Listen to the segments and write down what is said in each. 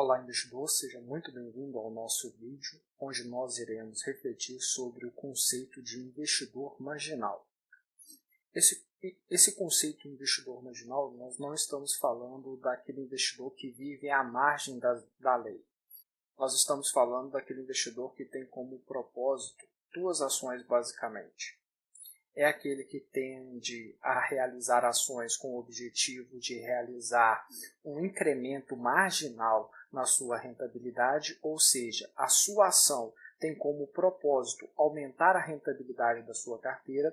Olá, investidor, seja muito bem-vindo ao nosso vídeo, onde nós iremos refletir sobre o conceito de investidor marginal. Esse conceito de investidor marginal, nós não estamos falando daquele investidor que vive à margem da lei. Nós estamos falando daquele investidor que tem como propósito duas ações basicamente. É aquele que tende a realizar ações com o objetivo de realizar um incremento marginal na sua rentabilidade, ou seja, a sua ação tem como propósito aumentar a rentabilidade da sua carteira,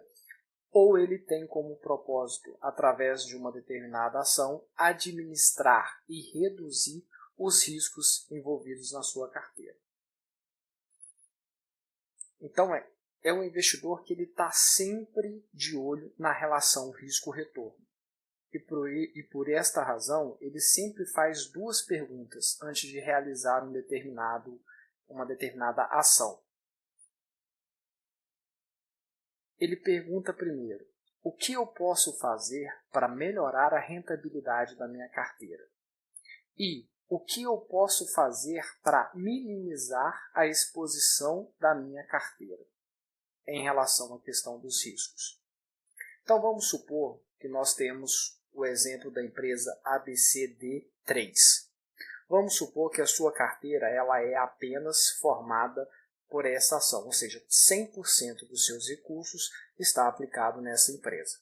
ou ele tem como propósito, através de uma determinada ação, administrar e reduzir os riscos envolvidos na sua carteira. Então, é um investidor que ele está sempre de olho na relação risco-retorno. E por esta razão, ele sempre faz duas perguntas antes de realizar uma determinada ação. Ele pergunta primeiro, o que eu posso fazer para melhorar a rentabilidade da minha carteira? E o que eu posso fazer para minimizar a exposição da minha carteira em relação à questão dos riscos? Então vamos supor que nós temos o exemplo da empresa ABCD3. Vamos supor que a sua carteira ela é apenas formada por essa ação, ou seja, 100% dos seus recursos está aplicado nessa empresa.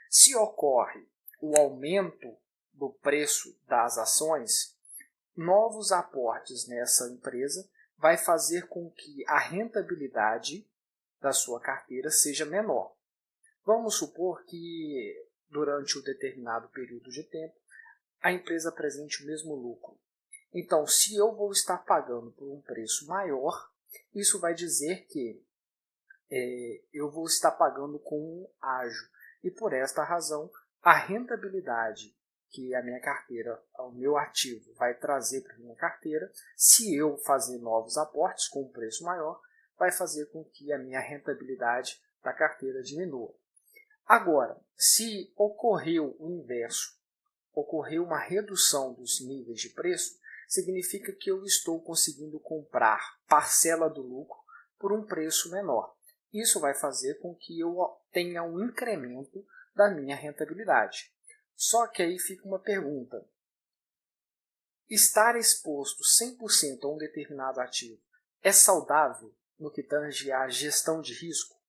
Se ocorre o aumento do preço das ações, novos aportes nessa empresa vai fazer com que a rentabilidade da sua carteira seja menor. Vamos supor que durante um determinado período de tempo a empresa apresente o mesmo lucro. Então, se eu vou estar pagando por um preço maior, isso vai dizer que eu vou estar pagando com um ágio. E por esta razão, a rentabilidade que a minha carteira, o meu ativo, vai trazer para a minha carteira, se eu fazer novos aportes com um preço maior, vai fazer com que a minha rentabilidade da carteira diminua. Agora, se ocorreu o inverso, ocorreu uma redução dos níveis de preço, significa que eu estou conseguindo comprar parcela do lucro por um preço menor. Isso vai fazer com que eu tenha um incremento da minha rentabilidade. Só que aí fica uma pergunta. Estar exposto 100% a um determinado ativo é saudável no que tange à gestão de risco?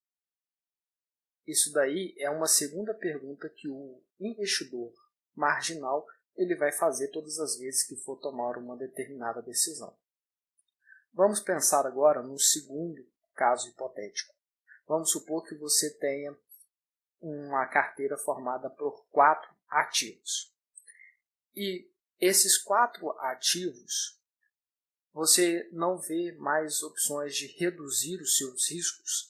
Isso daí é uma segunda pergunta que o investidor marginal ele vai fazer todas as vezes que for tomar uma determinada decisão. Vamos pensar agora no segundo caso hipotético. Vamos supor que você tenha uma carteira formada por 4 ativos. E esses 4 ativos, você não vê mais opções de reduzir os seus riscos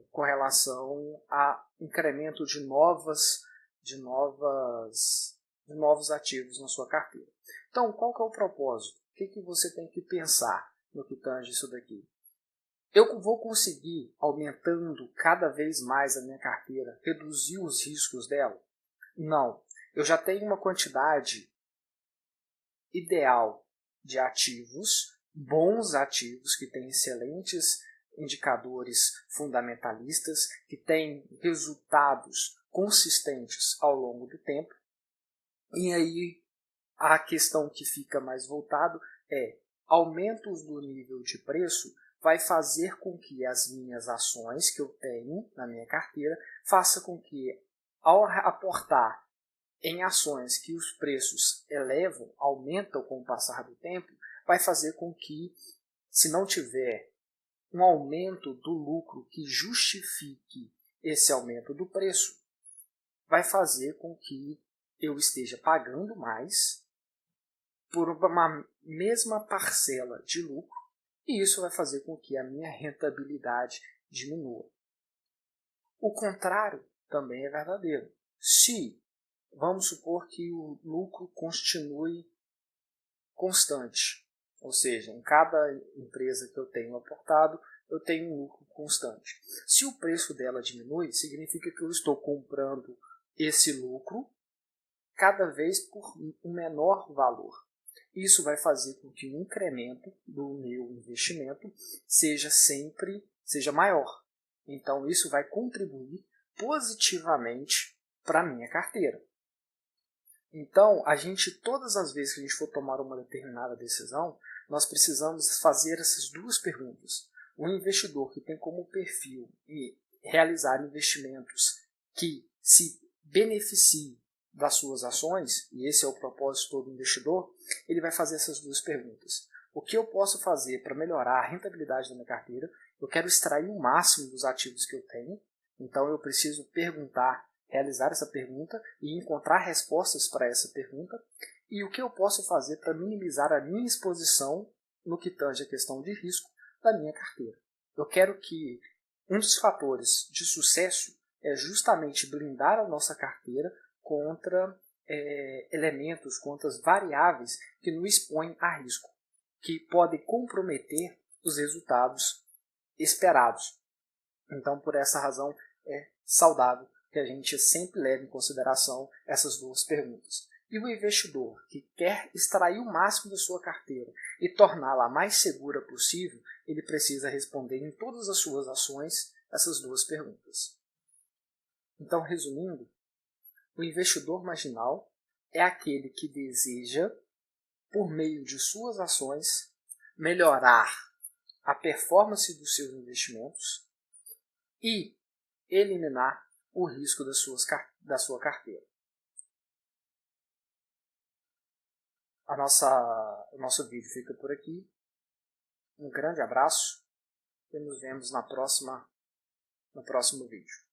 com relação a incremento de novos ativos na sua carteira. Então, qual que é o propósito? O que você tem que pensar no que tange isso daqui? Eu vou conseguir, aumentando cada vez mais a minha carteira, reduzir os riscos dela? Não. Eu já tenho uma quantidade ideal de ativos, bons ativos, que têm excelentes indicadores fundamentalistas, que têm resultados consistentes ao longo do tempo. E aí a questão que fica mais voltado é aumentos do nível de preço vai fazer com que as minhas ações que eu tenho na minha carteira faça com que, ao aportar em ações que os preços elevam, aumentam com o passar do tempo, vai fazer com que, se não tiver um aumento do lucro que justifique esse aumento do preço, vai fazer com que eu esteja pagando mais por uma mesma parcela de lucro, e isso vai fazer com que a minha rentabilidade diminua. O contrário também é verdadeiro. Se, vamos supor que o lucro continue constante, ou seja, em cada empresa que eu tenho aportado, eu tenho um lucro constante. Se o preço dela diminui, significa que eu estou comprando esse lucro cada vez por um menor valor. Isso vai fazer com que o incremento do meu investimento seja maior. Então, isso vai contribuir positivamente para a minha carteira. Então, todas as vezes que a gente for tomar uma determinada decisão, nós precisamos fazer essas duas perguntas. Um investidor que tem como perfil realizar investimentos que se beneficiem das suas ações, e esse é o propósito do investidor, ele vai fazer essas duas perguntas. O que eu posso fazer para melhorar a rentabilidade da minha carteira? Eu quero extrair o máximo dos ativos que eu tenho, então eu preciso realizar essa pergunta e encontrar respostas para essa pergunta. E o que eu posso fazer para minimizar a minha exposição no que tange a questão de risco da minha carteira? Eu quero que um dos fatores de sucesso é justamente blindar a nossa carteira contra elementos, contra as variáveis que nos expõem a risco, que podem comprometer os resultados esperados. Então, por essa razão, é saudável que a gente sempre leve em consideração essas duas perguntas. E o investidor que quer extrair o máximo da sua carteira e torná-la a mais segura possível, ele precisa responder em todas as suas ações essas duas perguntas. Então, resumindo, o investidor marginal é aquele que deseja, por meio de suas ações, melhorar a performance dos seus investimentos e eliminar o risco da sua carteira. O nosso vídeo fica por aqui. Um grande abraço e nos vemos no próximo vídeo.